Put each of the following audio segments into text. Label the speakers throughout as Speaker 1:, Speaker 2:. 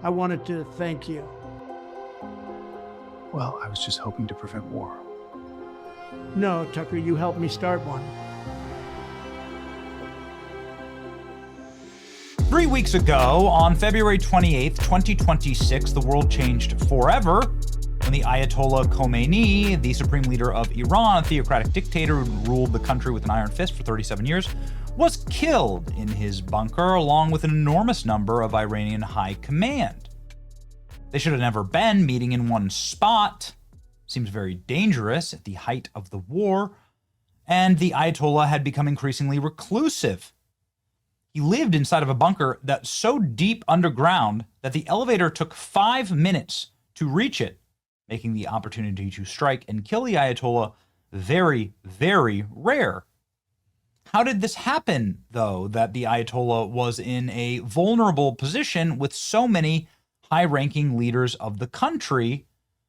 Speaker 1: I wanted to thank you.
Speaker 2: Well, I was just hoping to prevent war.
Speaker 1: No, Tucker, you helped me start one.
Speaker 3: 3 weeks ago, on February 28th, 2026, the world changed forever when the Ayatollah Khomeini, the supreme leader of Iran, a theocratic dictator who ruled the country with an iron fist for 37 years, was killed in his bunker along with an enormous number of Iranian high command. They should have never been meeting in one spot. Seems very dangerous at the height of the war. And the Ayatollah had become increasingly reclusive. He lived inside of a bunker that's so deep underground that the elevator took 5 minutes to reach it, making the opportunity to strike and kill the Ayatollah very, very rare. How did this happen, though, that the Ayatollah was in a vulnerable position with so many high-ranking leaders of the country,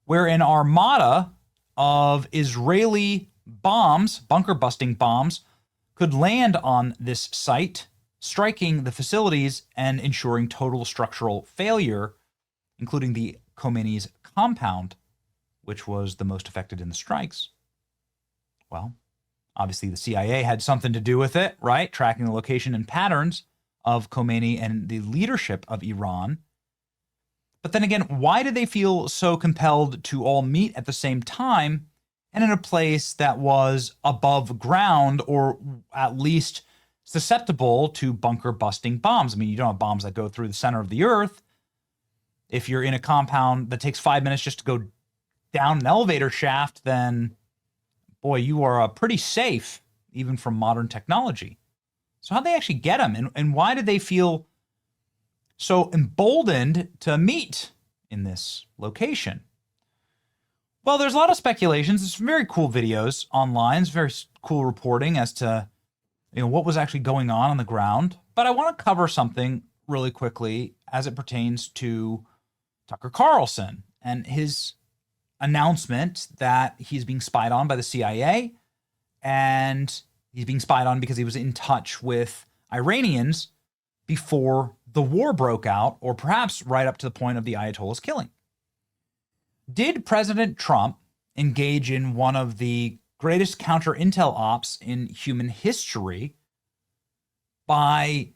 Speaker 3: where an armada of Israeli bombs, bunker-busting bombs, could land on this site, striking the facilities and ensuring total structural failure, including the Khomeini's compound, which was the most affected in the strikes? Well, obviously the CIA had something to do with it, right? Tracking the location and patterns of Khomeini and the leadership of Iran. But then again, why did they feel so compelled to all meet at the same time and in a place that was above ground, or at least susceptible to bunker busting bombs? I mean, you don't have bombs that go through the center of the earth. If you're in a compound that takes 5 minutes just to go down an elevator shaft, then boy, you are pretty safe, even from modern technology. So how'd they actually get him? And why did they feel so emboldened to meet in this location? Well, there's a lot of speculations. There's some very cool videos online. It's very cool reporting as to what was actually going on the ground. But I want to cover something really quickly as it pertains to Tucker Carlson and his announcement that he's being spied on by the CIA, and he's being spied on because he was in touch with Iranians before the war broke out, or perhaps right up to the point of the Ayatollah's killing. Did President Trump engage in one of the greatest counter-intel ops in human history by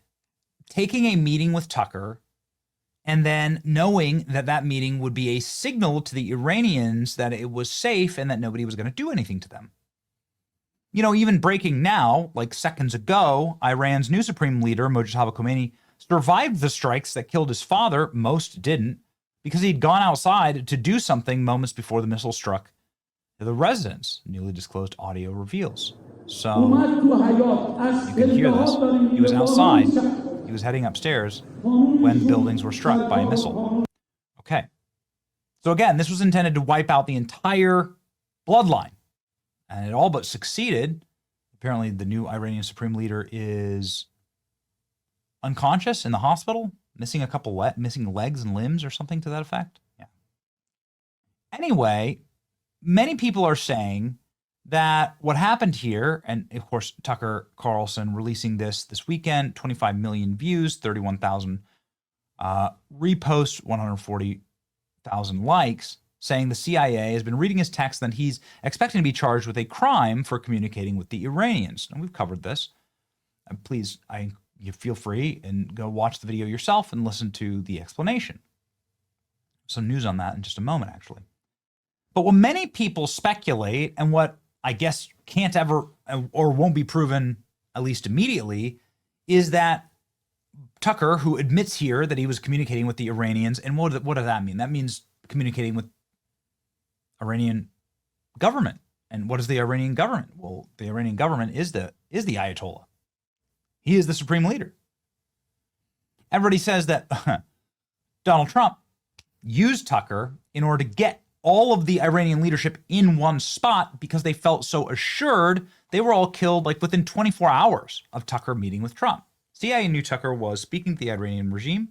Speaker 3: taking a meeting with Tucker and then knowing that that meeting would be a signal to the Iranians that it was safe and that nobody was going to do anything to them? Even breaking now, like seconds ago, Iran's new supreme leader, Mojtaba Khomeini, survived the strikes that killed his father. Most didn't, because he'd gone outside to do something moments before the missile struck the residence, newly disclosed audio reveals. So you can hear this. He was outside. He was heading upstairs when buildings were struck by a missile. Okay. So again, this was intended to wipe out the entire bloodline, and it all but succeeded. Apparently, the new Iranian supreme leader is unconscious in the hospital, missing a couple missing legs and limbs or something to that effect. Yeah. Anyway, many people are saying that what happened here, and of course, Tucker Carlson releasing this weekend, 25 million views, 31,000 reposts, 140,000 likes, saying the CIA has been reading his text and he's expecting to be charged with a crime for communicating with the Iranians. And we've covered this. And please, you feel free and go watch the video yourself and listen to the explanation. Some news on that in just a moment, actually. But what many people speculate, and what I guess can't ever or won't be proven, at least immediately, is that Tucker, who admits here that he was communicating with the Iranians, and what does that mean? That means communicating with Iranian government. And what is the Iranian government? Well, the Iranian government is the Ayatollah. He is the supreme leader. Everybody says that Donald Trump used Tucker in order to get all of the Iranian leadership in one spot because they felt so assured. They were all killed like within 24 hours of Tucker meeting with Trump. CIA knew Tucker was speaking to the Iranian regime.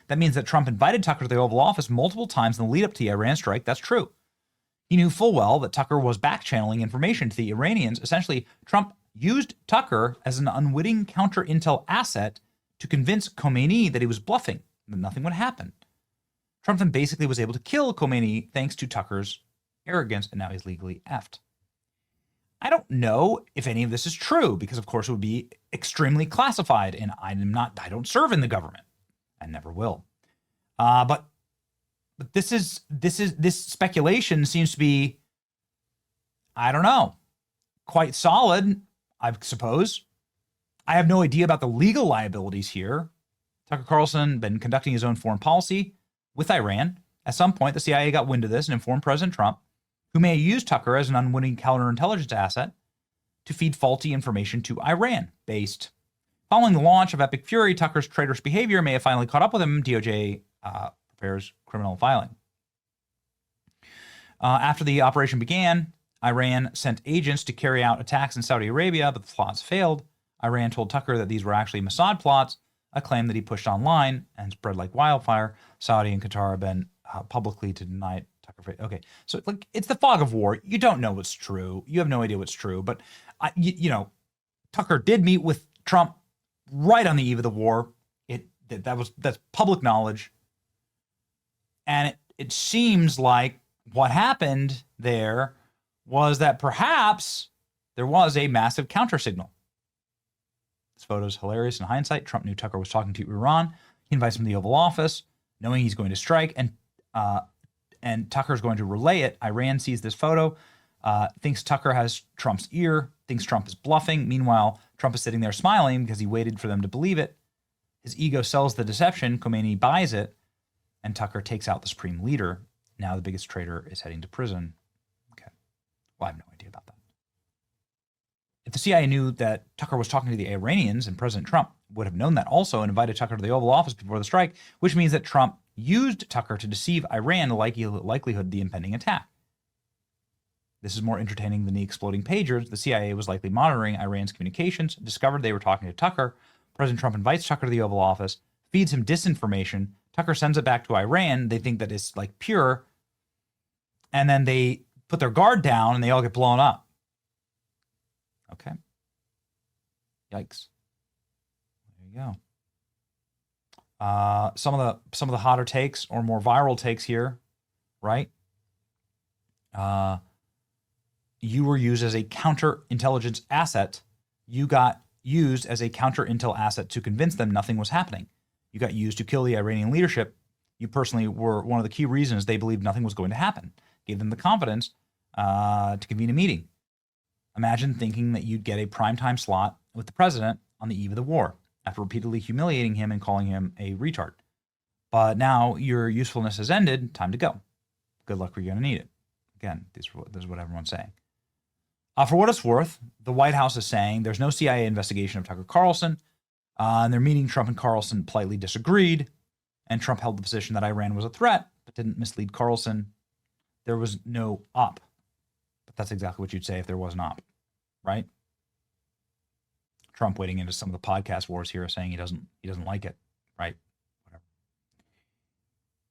Speaker 3: That means that Trump invited Tucker to the Oval Office multiple times in the lead up to the Iran strike. That's true. He knew full well that Tucker was back-channeling information to the Iranians. Essentially, Trump used Tucker as an unwitting counter-intel asset to convince Khomeini that he was bluffing, that nothing would happen. Trump then basically was able to kill Khomeini thanks to Tucker's arrogance, and now he's legally effed. I don't know if any of this is true, because of course it would be extremely classified, and I don't serve in the government. I never will. But this speculation seems to be, I don't know, quite solid, I suppose. I have no idea about the legal liabilities here. Tucker Carlson been conducting his own foreign policy with Iran. At some point, the CIA got wind of this and informed President Trump, who may use Tucker as an unwitting counterintelligence asset to feed faulty information to Iran. Following the launch of Epic Fury, Tucker's traitorous behavior may have finally caught up with him. DOJ prepares criminal filing. After the operation began, Iran sent agents to carry out attacks in Saudi Arabia, but the plots failed. Iran told Tucker that these were actually Mossad plots, a claim that he pushed online and spread like wildfire. Saudi and Qatar have been publicly to deny it. Tucker. Okay, so like it's the fog of war. You don't know what's true. You have no idea what's true. But Tucker did meet with Trump right on the eve of the war. That's public knowledge, and it seems like what happened there was that perhaps there was a massive counter signal. This photo is hilarious in hindsight. Trump knew Tucker was talking to Iran. He invites him to the Oval Office, knowing he's going to strike, and Tucker's going to relay it. Iran sees this photo, thinks Tucker has Trump's ear, thinks Trump is bluffing. Meanwhile, Trump is sitting there smiling because he waited for them to believe it. His ego sells the deception. Khomeini buys it, and Tucker takes out the supreme leader. Now the biggest traitor is heading to prison. Okay. Well, I have no idea about that. If the CIA knew that Tucker was talking to the Iranians, and President Trump would have known that also and invited Tucker to the Oval Office before the strike, which means that Trump used Tucker to deceive Iran the likelihood of the impending attack. This is more entertaining than the exploding pagers. The CIA was likely monitoring Iran's communications, discovered they were talking to Tucker. President Trump invites Tucker to the Oval Office, feeds him disinformation. Tucker sends it back to Iran. They think that it's like pure. And then they put their guard down and they all get blown up. Okay. Yikes. There you go. Some of the hotter takes or more viral takes here, right? You were used as a counterintelligence asset. You got used as a counterintel asset to convince them nothing was happening. You got used to kill the Iranian leadership. You personally were one of the key reasons they believed nothing was going to happen. Gave them the confidence to convene a meeting. Imagine thinking that you'd get a primetime slot with the president on the eve of the war, after repeatedly humiliating him and calling him a retard. But now your usefulness has ended, time to go. Good luck, you're going to need it. Again, this is what everyone's saying. For what it's worth, the White House is saying there's no CIA investigation of Tucker Carlson. In their meeting, Trump and Carlson politely disagreed, and Trump held the position that Iran was a threat, but didn't mislead Carlson. There was no op. But that's exactly what you'd say if there was an op, right? Trump wading into some of the podcast wars here, saying he doesn't like it, right? Whatever.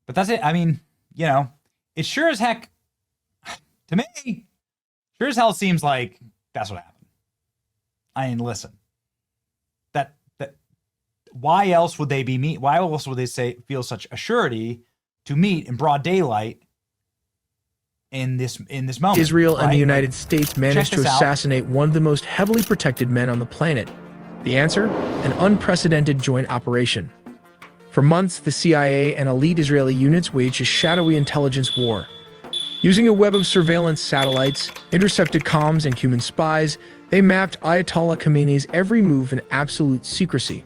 Speaker 3: But that's it. I mean, it sure as heck, to me, sure as hell seems like that's what happened. I mean, listen, that why else would they be meet? Why else would they feel such a surety to meet in broad daylight in this moment?
Speaker 4: Israel
Speaker 3: right?
Speaker 4: and the United States managed to assassinate one of the most heavily protected men on the planet. The answer? An unprecedented joint operation. For months, the CIA and elite Israeli units waged a shadowy intelligence war. Using a web of surveillance satellites, intercepted comms, and human spies, they mapped Ayatollah Khomeini's every move in absolute secrecy.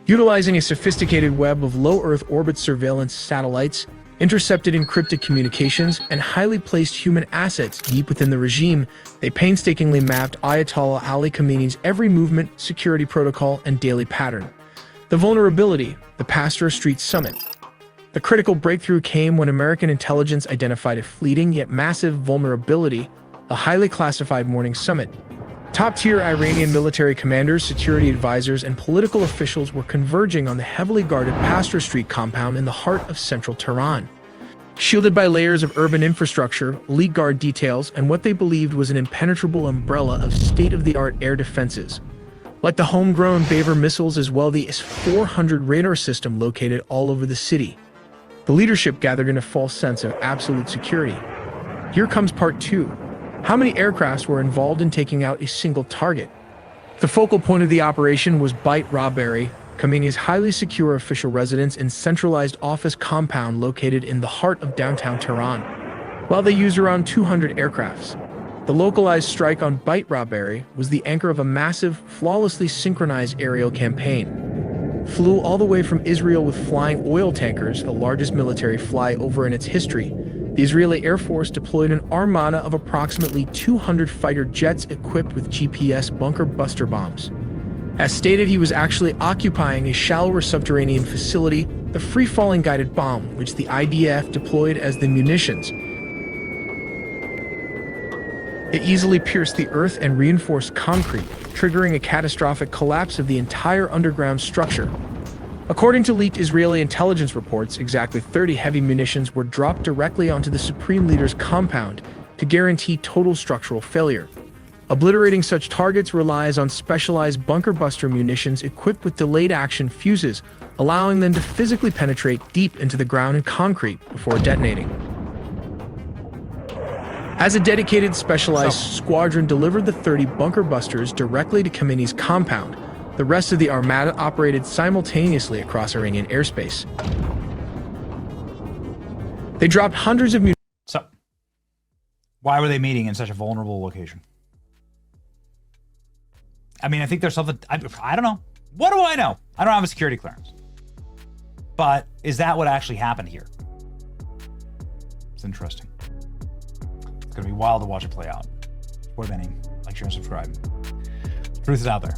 Speaker 4: Utilizing a sophisticated web of low Earth orbit surveillance satellites, intercepted encrypted communications, and highly placed human assets deep within the regime, they painstakingly mapped Ayatollah Ali Khomeini's every movement, security protocol, and daily pattern. The vulnerability, the Pasteur Street Summit. The critical breakthrough came when American intelligence identified a fleeting yet massive vulnerability, the highly classified Morning Summit. Top-tier Iranian military commanders, security advisors, and political officials were converging on the heavily guarded Pasteur Street compound in the heart of central Tehran. Shielded by layers of urban infrastructure, elite guard details, and what they believed was an impenetrable umbrella of state-of-the-art air defenses. Like the homegrown Baver missiles as well, the S-400 radar system located all over the city. The leadership gathered in a false sense of absolute security. Here comes part 2. How many aircrafts were involved in taking out a single target? The focal point of the operation was Beit Rabari, Khomeini's highly secure official residence and centralized office compound located in the heart of downtown Tehran. While they used around 200 aircrafts, the localized strike on Beit Rabari was the anchor of a massive, flawlessly synchronized aerial campaign. Flew all the way from Israel with flying oil tankers, the largest military flyover in its history. The Israeli Air Force deployed an armada of approximately 200 fighter jets equipped with GPS bunker buster bombs. As stated, he was actually occupying a shallower subterranean facility, the free-falling guided bomb, which the IDF deployed as the munitions. It easily pierced the earth and reinforced concrete, triggering a catastrophic collapse of the entire underground structure. According to leaked Israeli intelligence reports, exactly 30 heavy munitions were dropped directly onto the Supreme Leader's compound to guarantee total structural failure. Obliterating such targets relies on specialized bunker buster munitions equipped with delayed action fuses, allowing them to physically penetrate deep into the ground and concrete before detonating. As a dedicated specialized squadron delivered the 30 bunker busters directly to Khomeini's compound, the rest of the armada operated simultaneously across Iranian airspace. They dropped hundreds of munitions.
Speaker 3: So, why were they meeting in such a vulnerable location? I mean, I think there's something, I don't know. What do I know? I don't have a security clearance. But is that what actually happened here? It's interesting. It's going to be wild to watch it play out. Support Benny. Like, share, and subscribe. Truth is out there.